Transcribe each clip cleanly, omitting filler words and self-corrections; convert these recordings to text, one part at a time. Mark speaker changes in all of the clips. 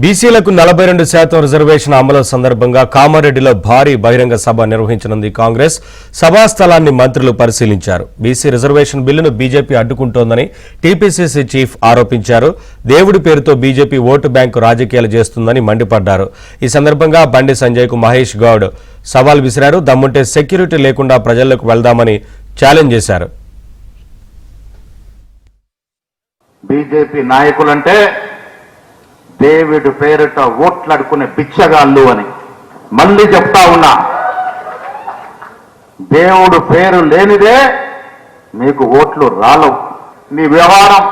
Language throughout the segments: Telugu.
Speaker 1: బీసీలకు 42% రిజర్వేషన్ అమలు సందర్భంగా కామారెడ్డిలో భారీ బహిరంగ సభ నిర్వహించనుంది కాంగ్రెస్. సభా స్థలాన్ని మంత్రులు పరిశీలించారు. బీసీ రిజర్వేషన్ బిల్లును బీజేపీ అడ్డుకుంటోందని టీపీసీసీ చీఫ్ ఆరోపించారు. దేవుడి పేరుతో బీజేపీ ఓటు బ్యాంకు రాజకీయాలు చేస్తుందని మండిపడ్డారు. ఈ సందర్భంగా బండి సంజయ్కు మహేష్ గౌడ్ సవాల్ విసిరారు. దమ్ముంటే సెక్యూరిటీ లేకుండా ప్రజల్లోకి వెళ్దామని ఛాలెంజ్ చేశారు.
Speaker 2: బీజేపీ నాయకులంటే దేవుడి పేరిట ఓట్లాడుకునే బిచ్చగాళ్ళు అని మళ్ళీ చెప్తా ఉన్నా. దేవుడు పేరు లేనిదే మీకు ఓట్లు రాలవు. నీ వ్యవహారం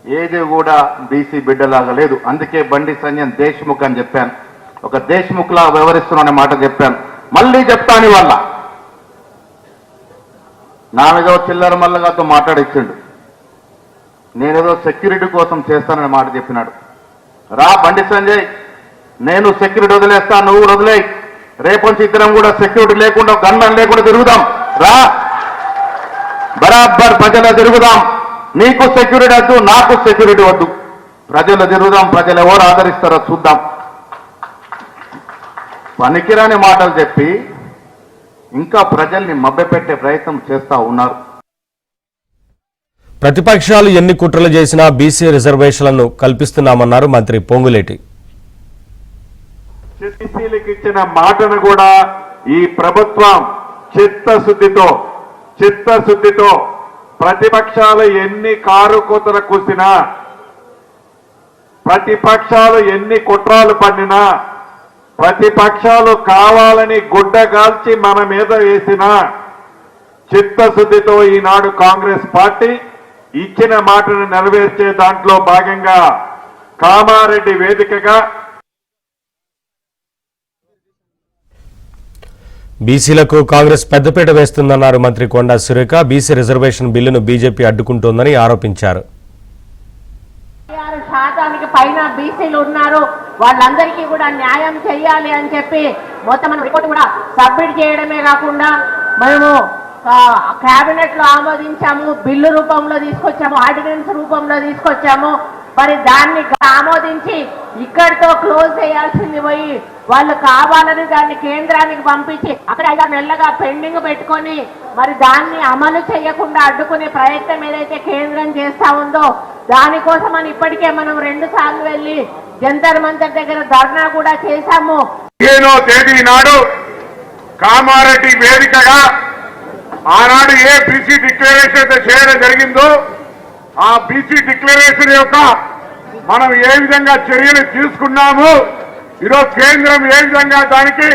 Speaker 2: ఏది కూడా బీసీ బిడ్డలాగా లేదు. అందుకే బండి సంజయ్ దేశ్ముఖ్ అని చెప్పాను. ఒక దేశ్ముఖ్ లా వ్యవహరిస్తున్నానే మాట చెప్పాను. మళ్ళీ చెప్తాను వల్ల నా మీద చిల్లర మల్లగాతో మాట్లాడిచ్చిండు. నేనేదో సెక్యూరిటీ కోసం చేస్తానని మాట చెప్పినాడు. రా బండి సంజయ్, నేను సెక్యూరిటీ వదిలేస్తాను, నువ్వు వదిలేయి. రేపొంచి ఇద్దరం కూడా సెక్యూరిటీ లేకుండా గన్మెన్ లేకుండా తిరుగుదాం. రా బరాబర్ ప్రజలు తిరుగుదాం. నీకు సెక్యూరిటీ వద్దు, నాకు సెక్యూరిటీ వద్దు. ప్రజలు తిరుగుదాం. ప్రజలు ఎవరు ఆదరిస్తారో చూద్దాం. పనికిరాని మాటలు చెప్పి ఇంకా ప్రజల్ని మభ్యపెట్టే ప్రయత్నం చేస్తా ఉన్నారు.
Speaker 1: ప్రతిపక్షాలు ఎన్ని కుట్రలు చేసినా బీసీ రిజర్వేషన్లను కల్పిస్తున్నామన్నారు మంత్రి పొంగులేటి.
Speaker 3: బీసీలకు ఇచ్చిన మాటను కూడా ఈ ప్రభుత్వం చిత్తశుద్ధితో ప్రతిపక్షాలు ఎన్ని కారు కూతలు కూసినా, ప్రతిపక్షాలు ఎన్ని కుట్రాలు పన్నినా, ప్రతిపక్షాలు కావాలని గుడ్డగాల్చి మన మీద వేసినా చిత్తశుద్ధితో ఈనాడు కాంగ్రెస్ పార్టీ ఇచ్చిన మాటను నెరవేర్చే దాంట్లో భాగంగా కామారెడ్డి వేదికగా
Speaker 1: బీసీలకు కాంగ్రెస్ పెద్దపీట వేస్తుందన్నారు మంత్రి కొండా సురేఖ. బీసీ రిజర్వేషన్ బిల్లును బీజేపీ అడ్డుకుంటోందని ఆరోపించారు.
Speaker 4: 6% పైన బీసీలు ఉన్నారు, వాళ్ళందరికీ కూడా న్యాయం చేయాలి అని చెప్పి మొత్తం మనం రిపోర్ట్ కూడా సబ్మిట్ చేయడమే కాకుండా మేము కేబినెట్ లో ఆమోదించాము, బిల్లు రూపంలో తీసుకొచ్చాము, ఆర్డినెన్స్ రూపంలో తీసుకొచ్చాము. మరి దాన్ని ఆమోదించి ఇక్కడితో క్లోజ్ చేయాల్సింది పోయి వాళ్ళు కావాలని దాన్ని కేంద్రానికి పంపించి అక్కడ 5 నెలలుగా పెండింగ్ పెట్టుకొని మరి దాన్ని అమలు చేయకుండా అడ్డుకునే ప్రయత్నం ఏదైతే కేంద్రం చేస్తా ఉందో దానికోసం అని ఇప్పటికే మనం 2 సార్లు వెళ్లి జంతర్ మంతర్ దగ్గర ధర్నా కూడా చేశాము.
Speaker 3: 15వ తేదీ నాడు కామారెడ్డి వేదికగా ఆనాడు ఏ బీసీ డిక్లరేషన్ చేయడం జరిగిందో ఆ బీసీ డిక్లరేషన్ యొక్క మనం ఏ విధంగా చర్యలు తీసుకున్నాము, ఈరోజు కేంద్రం ఏ విధంగా దానికి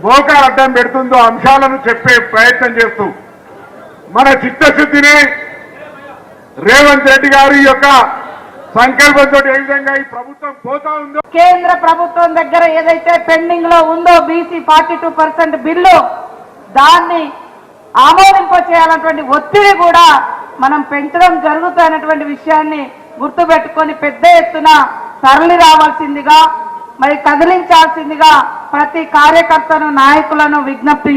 Speaker 3: మోకాలు అడ్డం పెడుతుందో అంశాలను చెప్పే ప్రయత్నం చేస్తూ మన చిత్తశుద్ధిని రేవంత్ రెడ్డి గారి యొక్క సంకల్పంతో ఏ విధంగా ఈ ప్రభుత్వం పోతా ఉందో,
Speaker 5: కేంద్ర ప్రభుత్వం దగ్గర ఏదైతే పెండింగ్ లో ఉందో బీసీ 42% బిల్లు దాన్ని ఆమోదింప చేయాలన్నటువంటి ఒత్తిడి కూడా మనం పెంచడం జరుగుతున్నటువంటి విషయాన్ని గుర్తుపెట్టుకొని పెద్ద ఎత్తున తరలి రావాల్సిందిగా మరి కదిలించాల్సిందిగా ప్రతి కార్యకర్తను నాయకులను విజ్ఞప్తి